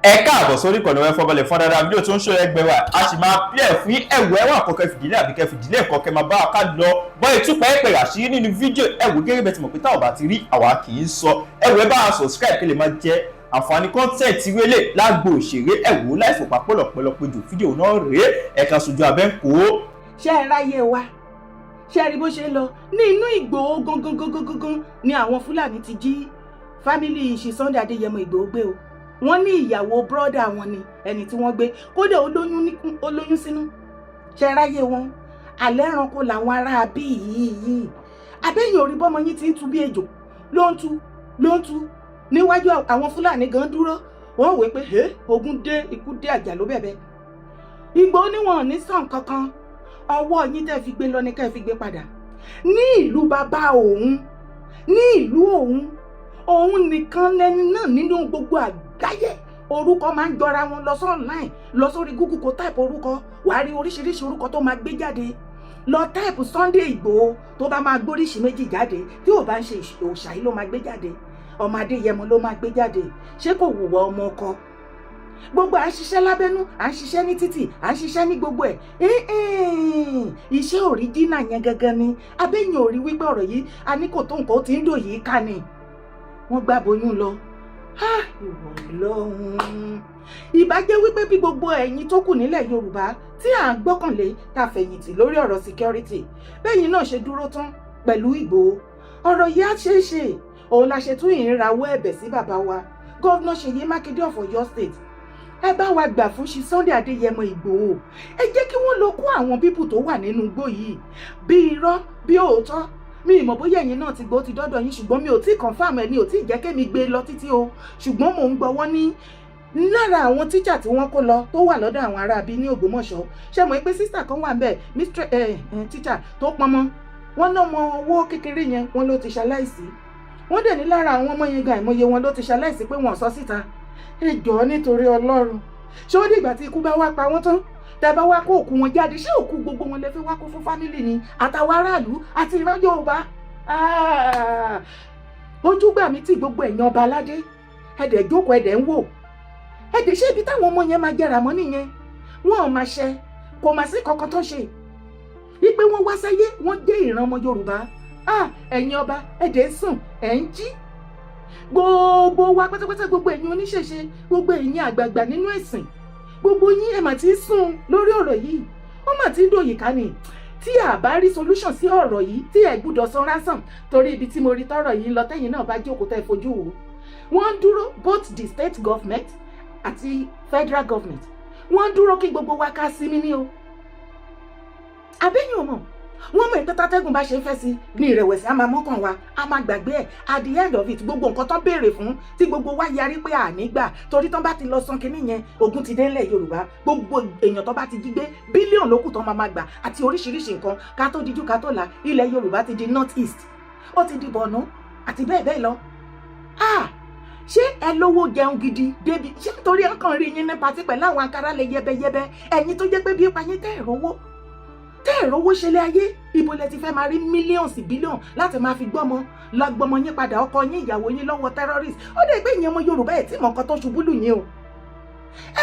ẹ káàbọ̀ sórí ìkànnì wọn fọbalẹ̀ fún dáadáa fídíò tó ń ṣe ẹgbẹ́ wa a sì máa pílẹ̀ fún ẹ̀wọ̀ ẹ̀wọ̀n àkọ́kẹ́ fìdílé àbí kẹ́ fìdílé ẹ̀kọ́ kẹ́ máa bá wa ká lọ bọ́ ìtúpẹ́ ẹ̀pẹ̀ àṣírí nínú fídíò ẹ̀wọ̀ gẹ́gẹ́ bẹ́ẹ̀ tí mo pé táwọn bá ti rí àwa kì í sọ ẹ̀wọ̀ ẹ bá wa subscribe kí lè máa jẹ àǹfààní kọ́ńtẹ́ẹ̀tì wẹ́lẹ̀ lágbo òṣèré ẹ̀wọ̀ láìfò papọ̀lọ̀ pẹ̀lọ́pẹ̀jù fídíò náà rèé ẹ̀ka sojú abẹ́ ń kó. ṣé ẹ ráyè wa ṣé ẹ rí bó ṣe ń lọ ní inú Ìgbòho gangan ni àwọn Fúlàní ti jí fámìlì ṣe Sunday Adéyẹmọ Ìgbòho gbé o wọ́n ní ìyàwó bírọ́dà wọn ni ẹni tí wọ́n gbé kódà olóyún sínú ṣe ráyè wọn alẹ́ ẹranko làwọn ará bí yìí abẹ́yìn orí bọ́mọ yín ti ń tu bí ejò ló ń tu níwájú àwọn Fúlàní gan dúró wọ́n wé pé ogun dé ikú dé àjà ló bẹ̀bẹ̀ Ìgbòho níwọ̀n ní sàn kankan ọwọ́ yín tẹ́ fi gbé lọ ní kẹ́ fi gbé padà ní ìlú bàbá òun ní ìlú òun nìkan lẹni náà nínú gbogbo àgbáyé orúkọ máa ń jọra wọn lọ sí online lọ sórí Google kó táìpù orúkọ wàá rí oríṣiríṣi orúkọ tó máa gbé jáde lọ táìpù Sunday Ìgbòho tó bá máa gbóríṣi méjì jáde tí ò bá ń ṣe òòṣà yìí ló máa gbé jáde ọmọ Adéyẹmọ ló máa gbé jáde ṣé kò wùwọ ọmọ ọkọ gbogbo à ń ṣiṣẹ́ lábẹ́nú à ń ṣiṣẹ́ ní títì à ń ṣiṣẹ́ ní gbogbo ẹ̀ iṣẹ́ òríjínà yẹn gangan ni abẹ́yìn ò rí wípé ọ̀rọ̀ yìí a ní kò tó nǹkan ó ti ń dò yìí ká ni wọ́n gbá boyún lọ ìwọ lọ́hùn ìbájẹ́ wípé bí gbogbo ẹ̀yin tó kù nílẹ̀ Yorùbá tí à ń gbọ́kànlé ta fẹ̀yìntì lórí ọ̀rọ̀ security bẹ́yìn náà ṣe dúró tán pẹ̀lú Ìgbòho ọ̀rọ̀ yìí á ṣeé ṣe òun la ṣe tún ìrìnrawọ́ ẹ̀bẹ̀ sí bàbá wa gọ́vnà Ṣèyí Mákindé of Ọ̀yọ́ state ẹ bá wa gbà fún ṣí Sunday Adéyẹmọ Ìgbòho ẹ jẹ́ kí wọ́n lọ kó àwọn pípù tó wà nínú igbó yìí bí irọ́ bí òótọ́ mi ìmọ̀ bóyá ẹ̀yin náà ti gbọ́ ti dọ́dọ̀ yín ṣùgbọ́n mi ò tí confirm ẹni ò tí jẹ́ kémi gbé lọ títí o ṣùgbọ́n mò ń gbọ́ wọ́n ní lára àwọn tíjà tí wọ́n kó lọ tó wà lọ́dọ̀ àwọn ará bí ní Ògbómọ̀ṣọ́ ṣe mọ̀ pé sísà kan wà ńbẹ̀ tíjà tó pọnmọ́ wọ́n náà mọ owó kékeré yẹn wọ́n ló ti ṣaláìsí wọ́n dẹ̀ ní lára àwọn ọmọ yẹn gan àìmọye wọn ló ti ṣaláìsí pé wọ́n sọ síta ẹ jọ̀ọ́ nítorí Ọlọ́run ṣé ó dìgbà tí ikú bá wá pa wọ́n tán tẹ́ bá wá kó òkú wọn jáde ṣé òkú gbogbo wọn lè fi wá kó fún fámìlì ni àtàwọn aráàlú àti ìran Yorùbá ojúgbà mi tí gbogbo ẹ̀yàn ọba aládé ẹ̀dẹ̀ jókòó ẹ̀dẹ̀ ń wò ẹ̀dẹ̀ ṣé ibi táwọn ọmọ yẹn máa jẹrà mọ́ nìyẹn wọn ò máa ṣe kò máa sí kankan tó ṣe wípé wọ́n wá sáyé wọ́n jẹ́ ìran ọmọ Yorùbá ẹ̀yin ọba ẹ̀dẹ̀ ń sùn ẹ̀ ń jí gbogbo wa pátápátá gbogbo ẹ̀yin oníṣẹ̀ṣe gbogbo ẹ̀yin àgbààgbà nínú ẹ̀sìn gbogbo yín ẹ mà ti ń sùn lórí ọ̀rọ̀ yìí ó mà ti ń dòyìí ká ni tí a bá rí solution sí ọ̀rọ̀ yìí tí ẹ gbúdọ̀ san ransom torí ibi tí mo rí tọ́rọ̀ yìí lọ tẹ́yìn náà bá jókòó tẹ́ fojú wò wọ́n dúró both the state government àti federal government wọ́n dúró kí gbogbo wa ká sinmi ní o abẹ́yìn ò mọ̀ wọ́n mọ̀ ìpẹ́tà tẹ́gùn bá ṣe fẹ́ sí ní ìrẹ̀wẹ̀sì a máa mọ́kàn wa a máa gbàgbé ẹ̀ at the end of it gbogbo nǹkan tán béèrè fún tí gbogbo wa yarí pé àní gbà torí tán bá ti lọ san kinní yẹn ogun ti dé ńlẹ̀ Yorùbá gbogbo èèyàn tán bá ti jí gbé bílíọ̀nù lókù tán máa gbà àti oríṣiríṣi nǹkan ká tó dijú ká tó là ilẹ̀ Yorùbá ti di north east ó ti di Borno àti bẹ́ẹ̀ bẹ́ẹ̀ lọ. ṣé ẹ lówó jẹun gidi débi ṣé nítorí ọkàn rí yín ní patí pẹ̀lú àwọn ankara lè yẹbẹyẹbẹ ẹ̀yin tó jẹ́ pé bí ipa yín tẹ́ ẹ̀rọ owó ṣẹlẹ̀ ayé ibo lẹ ti fẹ́ máa rí mílíọ̀nsì bílíọ̀n láti máa fi gbọ́mọ lágbọ́mọ yín padà ọkọ yín ìyàwó yín lọ́wọ́ terrorist ó dé pé ìyẹn ọmọ Yorùbá ẹ̀ tí mọ̀ nǹkan tó ṣubú lù yín o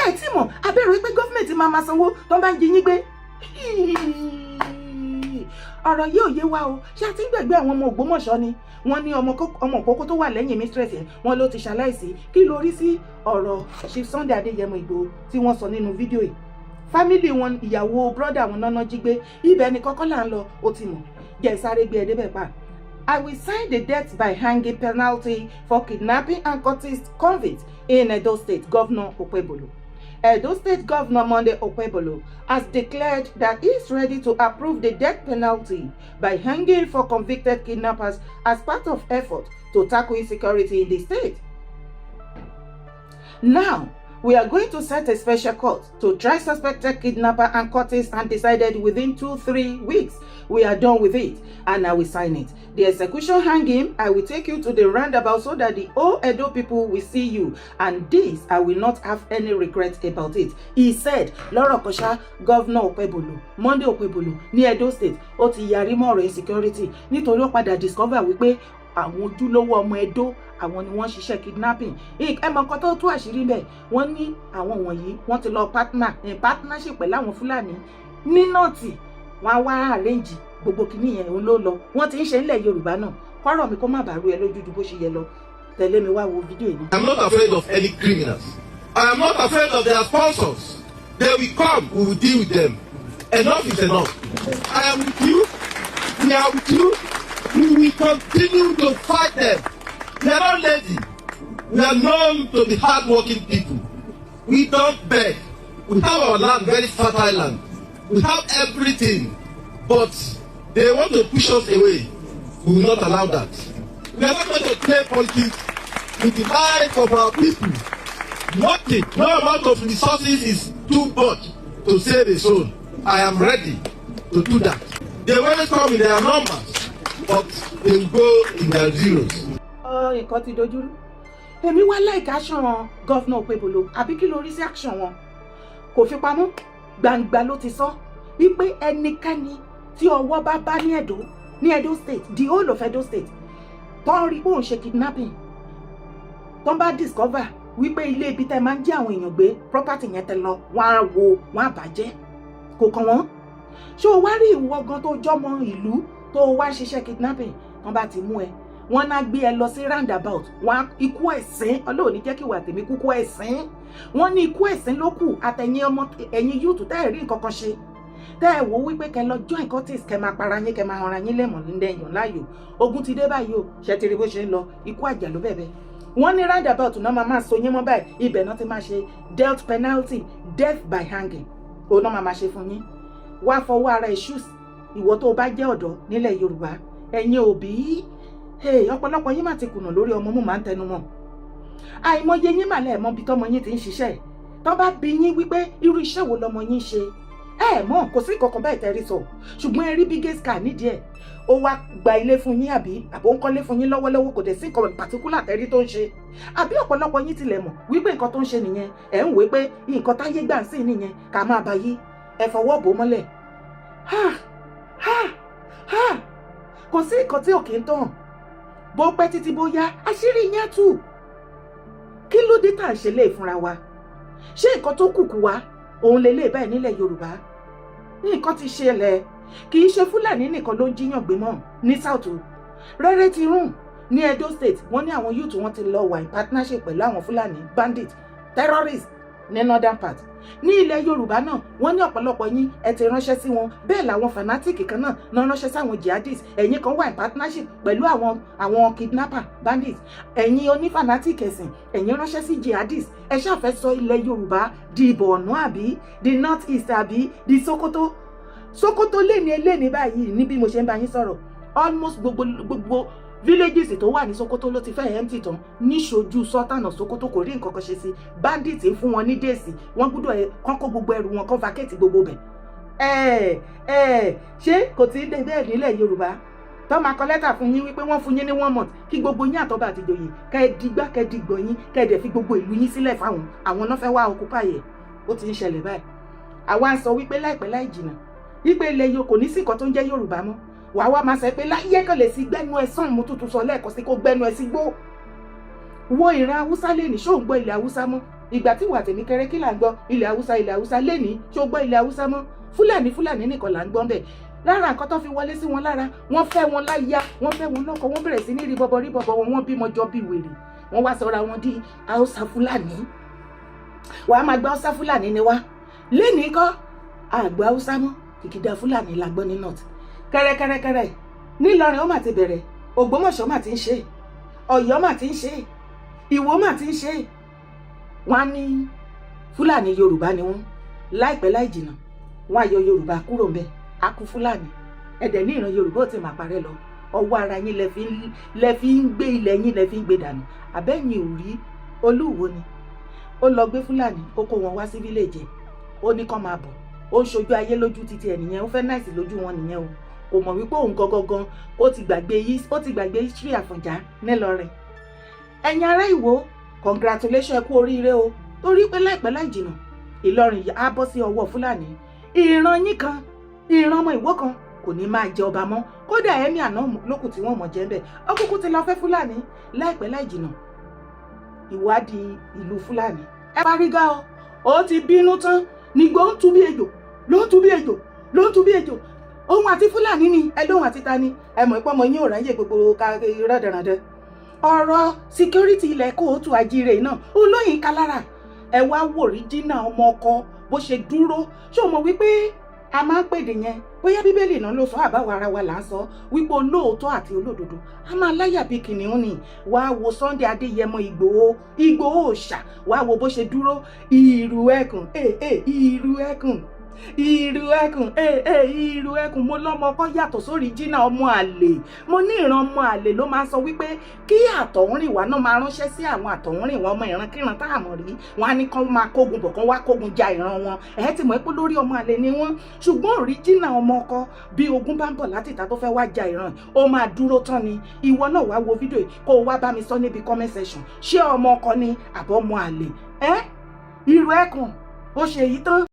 ẹ̀ tí mọ̀ abẹ́rẹ́ pé gọ́fìmẹ̀ntì máa sanwó tó bá ń jí yín gbé ọ̀rọ̀ yìí ò yé wa o ṣé a ti ń gbàgbé àwọn ọmọ Ògbómọ̀ṣọ́ ni wọ́n ní ọmọ òkókó tó wà lẹ́yìn mistress yẹn wọ́n ló ti ṣaláìsí kí ló rí sí ọ̀rọ̀ Chief Sunday Adéyẹmọ Ìgbòho tí wọ́n sọ nínú fídíò yìí fámìlì wọn ìyàwó brọ́dà wọn náná jí gbé ibẹ̀ ni kọ́kọ́ là ń lọ ó ti mọ̀ jẹ́ sáré gbé ẹdẹ bẹ́ẹ̀ pa. I will sign the death by hanging penalty for kidnapping and cultist convicts in Edo State, Governor Okpebholo. Edo State Governor Monday Okpebholo has declared that he is ready to approve the death penalty by hanging for convicted kidnappers as part of effort to tackle insecurity in the state. Now, we are going to set a special court to try suspected kidnapper and cultists and decided within 2-3 weeks we are done with it and I will sign it. The execution hanging, I will take you to the roundabout so that the whole Edo people will see you and this I will not have any regret about it. He said, lọ́rọ̀ kọ́ṣá Governor Okpebholo, Monday Okpebholo ní Edo State, ó ti yarí mọ́ ọ̀rọ̀ insecurity nítorí ó padà discover wípé àwọn ojúlówó ọmọ Edo àwọn ni wọ́n ṣiṣẹ́ kidnapping. Ẹ mọ̀ nǹkan tó tú àṣírí bẹ́ẹ̀, wọ́n ní àwọn wọ̀nyí wọ́n ti lọ partnership pẹ̀lú àwọn Fúlàní ní nọ́ọ̀tì, wọ́n á wá arrange gbogbo kìíní yẹn òun ló lọ. Wọ́n ti ń ṣe nílẹ̀ Yorùbá náà, kọ́rọ̀ mi kó má bàa rú ẹ lójú ju bó ṣe yẹ lọ. Tẹ̀lé mi wá wo fídíò yìí. I'm not afraid of any criminals. I am not afraid of their sponsors. They will come, we will deal with them. Enough is enough. I am with you. We are with you. We will continue to fight them. We are not lazy. We are known to be hardworking people. We don't beg. We have our land, very fertile land. We have everything. But they want to push us away. We will not allow that. We are not going to play politics with the lives of our people. Nothing, no amount of resources is too much to save a soul. I am ready to do that. They will come in their numbers, but they will go in their zeros. Nǹkan ti dojú rú. Èmi wá like action Governor Okpebholo, àbí kí ló rí sí action wọn? Kò fi pamọ́, gbangba ló ti sọ wípé ẹnikẹ́ni tí ọwọ́ bá ní Edo State, the whole of Edo State, tó ń rí pé òun ṣe kidnapping, tó ń bá discover wípé ilé ibi tẹ́ máa ń jí àwọn èèyàn gbé property yẹn tẹ́ lọ, wọ́n á wo, wọ́n á bàjẹ́, kò kàn wọ́n. Ṣé o wá rí ìwọ gan tó jọmọ ìlú tó wá ń ṣiṣẹ́ kidnapping, wọ́n bá ti mú ẹ, wọ́n náà gbé ẹ lọ sí roundabout, wọ́n ikú ẹ̀sín, Ọlọ́run ní jẹ́ kí wà tèmi kúkú ẹ̀sín. Wọ́n ní ikú ẹ̀sín ló kù, àtẹ̀yìn ọmọ ẹ̀yìn youth tẹ́ ẹ̀ rí nǹkan kan ṣe, tẹ́ ẹ̀ wò wípé kẹ́ lọ join cultists, kẹ́ máa para yín, kẹ́ máa hanra yín lẹ́mọ̀ lẹ́yìn láàyò. Ogun ti dé báyìí o, ṣe ti rí bó ṣe ń lọ, ikú àjà ló bẹ̀bẹ̀. Wọ́n ní roundabout náà máa so yín mọ́ báyìí, ibẹ̀ náà ti máa ṣe death penalty, death by hanging. Òun náà máa ṣe fún yín. Wá fọwọ́ ara ẹ̀ shoes, ìwọ tó bá jẹ́ ọ̀dọ́ nílẹ̀ Yorùbá, ẹ̀yin òbí, ọ̀pọ̀lọpọ̀ yín máa ti kùnà lórí ọmọ mú máa ń tẹnu mọ́. Àìmọye yín mà lẹ́ẹ̀ mọ̀ bí tọ́mọ yín ti ń ṣiṣẹ́. Tọ́ bá bi yín wípé irú iṣẹ́ wo lọmọ yín ṣe, mọ̀ kò sí kankan báyìí tẹ́rí sọ, ṣùgbọ́n ẹ rí biggest car nídìí ẹ̀. Ó wá gba ilé fún yín àbó ń kọ́lé fún yín lọ́wọ́lọ́wọ́, kò dẹ̀ sí nǹkan particular tẹ́rí tó ń ṣe. Àbí ọ̀pọ̀lọpọ̀ yín tilẹ̀ mọ̀ wípé nǹkan tó ń ṣe nìyẹn, ẹ̀ ń wé pé nǹkan táyé gbà ń sìn nìyẹn, ká máa bá yí, ẹ fọwọ́ bò mọ́lẹ̀. Kò sí nǹkan tí ò kí ń tàn. Bó pẹ́ títí bóyá àṣírí yẹn tú. Kí ló dé tá à ń ṣe lé fúnra wa? Ṣé nǹkan tó kùkù wa òun lè lè báyìí nílẹ̀ Yorùbá? Nǹkan ti ṣẹlẹ̀, kì í ṣe Fúlàní nìkan ló ń jíyàn gbé mọ́ ní South. Rẹ́rẹ́ ti rùn ní Edo State, wọ́n ní àwọn youth wọn ti lọ wà in partnership pẹ̀lú àwọn Fúlàní bandits, terrorists ní northern part. Ní ilẹ̀ Yorùbá náà, wọ́n ní ọ̀pọ̀lọpọ̀ yín ẹ ti ránṣẹ́ sí wọn, bẹ́ẹ̀ làwọn fanatic kan náà ránṣẹ́ sáwọn jihadists. Ẹ̀yin kan wà in partnership pẹ̀lú àwọn kidnapper bandits. Ẹ̀yin onífanatic ẹ̀sìn, ẹ̀yin ránṣẹ́ sí jihadists. Ẹ ṣàfẹ́ sọ ilẹ̀ Yorùbá di Borno àbí di North East àbí di Sokoto. Sokoto léni báyìí ní bí mo ṣe ń bá yín sọ̀rọ̀. Almost gbogbo villages tó wà ní Sokoto ló ti fẹ́ empty tán. Níṣojú Sultan of Sokoto kò rí nǹkan kan ṣe sí. Bandits ń fún wọn ní déèsì, wọ́n gbọ́dọ̀ kán kó gbogbo ẹrù wọn, kán vacate gbogbo bẹ̀. Ṣé kò tí ì dé bẹ́ẹ̀ nílẹ̀ Yorùbá? Tó máa kọ lẹ́tà fún yín wípé wọ́n fún yín ní 1 month kí gbogbo yín àtọ́ba àti ìjòyè kẹ́ ẹ digbá kẹ́ ẹ dìgbọ̀ yín kẹ́ ẹ dẹ̀ fi gbogbo ìlú yín sílẹ̀ fáwọn àwọn náà fẹ́ wá occupy ẹ̀. Ó ti ń ṣẹlẹ̀ báyìí. Àwa ń sọ wípé láìpẹ́ láì jìnnà wípé ilẹ̀ Yorùbá kò ní sí nǹkan tó ń jẹ́ Yorùbá mọ́. Wàá wá máa sọ pé láyé kan lè sí gbẹ́nu ẹ sàn, mo tuntun sọ lẹ́ẹ̀kan sí kó gbẹ́nu ẹ sí gbó. Wo ìran Haúsá lẹ́ni, ṣó ń gbọ́ ilẹ̀ Haúsá mọ́? Ìgbà tí wà tèmi kéré kí là ń gbọ́ ilẹ̀ Haúsá lẹ́ni, ṣó gbọ́ ilẹ̀ Haúsá mọ́? Fúlàní nìkan là ń gbọ́ bẹ́ẹ̀. Lára nǹkan tó fi wọlé sí wọn lára, wọ́n fẹ́ wọn láyà, wọ́n fẹ́ wọn lọ́kọ, wọ́n bẹ̀rẹ̀ sí ní rí bọ́bọ̀ wọ́n bímọ jọ bí wèrè. Wọ́n wá sọra wọn di Haúsá Fúlàní. Wàá máa gba Haúsá Fúlàní ni wá. Lẹ́ni kọ́ àgbà Haúsá mọ́, kìkìdá Fúlàní la gbọ́ ní North. Kẹ́rẹ́kẹ́rẹ́kẹ́rẹ́ nílọrin ó mà ti bẹ̀rẹ̀, Ògbómọ̀ṣọ́ mà ti ń ṣe, Ọ̀yọ́ mà ti ń ṣe, Ìwó mà ti ń ṣe. Wọ́n á ní Fúlàní Yorùbá ni wọ́n. Láìpẹ́ láì jìnnà wọ́n á yọ Yorùbá kúrò ńbẹ̀, á kú Fúlàní. Ẹ̀dẹ̀ ní ìran Yorùbá ò ti máa parẹ́ lọ. Ọwọ́ ara yín lẹ fi ń gbé ilẹ̀ yín, lẹ fi ń gbé dànù. Àbẹ́yìn ò rí Olúwo ni ó lọ gbé Fúlàní, ó kó wọn wá sí village, ó ní kán máa bọ̀. Ó ń ṣojú ayé lójú títí ẹ̀ nìyẹn, ó fẹ́ náìsì lójú wọn nìyẹn o. Kò mọ̀ wípé òun gangan ó ti gbàgbé history Àfọ̀njá nílọrin. Ẹ̀yin ará Ìwó, congratulations, ẹ kú oríire o. Torí pé láìpẹ́ láì jìnnà Ìlọrin á bọ́ sí ọwọ́ Fúlàní. Ìran yín kan, ìran ọmọ Ìwó kan kò ní máa jẹ ọba mọ́ kódà ẹ̀mí àná lókù tí wọ́n mọ̀ jẹ́ bẹ́ẹ̀ ọkùnkùn ti lọ fẹ́ fúlàní láìpẹ́ láì jìnnà ìwádìí ìlú fúlàní. ẹ parígá ó ti bínú tán nígbò ń tú bí ejò ló ń tú bí ejò ló ń tú bí ejò òun àti fúlàní ni ẹ lóhun àti ta ni ẹ mọ̀ ìpọ́nmọ yín ò ráyè gbogbo rọ́dẹ̀rọ̀dẹ̀ ọ̀rọ̀ síkírítì ilẹ̀ kóòtù àjíire náà olóyìn kalára ẹ wá wò rí jìnnà ọmọ ọkọ bó ṣe dúró ṣé o mọ̀ wípé a máa ń pèdè yẹn bóyá bíbélì náà ló sọ àbáwọ̀ ara wa là ń sọ wípé olóòótọ́ àti olódodo a máa láyà bí kìnìún ni wàá wo Sunday Adéyẹmọ Ìgbòho òòṣà wàá wo bó ṣe dúró ìrù ẹkùn ìrù ẹkùn ìrù ẹkùn ìrù ẹkùn mo lọ́mọ ọkọ yàtọ̀ sórí jìnnà ọmọ àlè mo ní ìran ọmọ àlè ló máa ń sọ wípé kí àtọ̀húnrìnwá náà máa ránṣẹ́ sí àwọn àtọ̀húnrìnwá ọmọ ìrankíran tá a mọ̀ rí wọn á ní kán máa kógun bọ̀ kán wá kógun ja ìran wọn ẹ̀ ti mọ̀ pé lórí ọmọ àlè ni wọ́n ṣùgbọ́n òríjìnà ọmọ ọkọ bí ogun bá ń bọ̀ láti ìta tó fẹ́ wá ja ìran ó máa dúró tán ni ìwọ náà wá wo fídíò kó o wá bá mi sọ níbi comment section ṣé ọmọ ọkọ ni àbọ̀ ọmọ àlè ìrù ẹkùn ó ṣe èyí tán.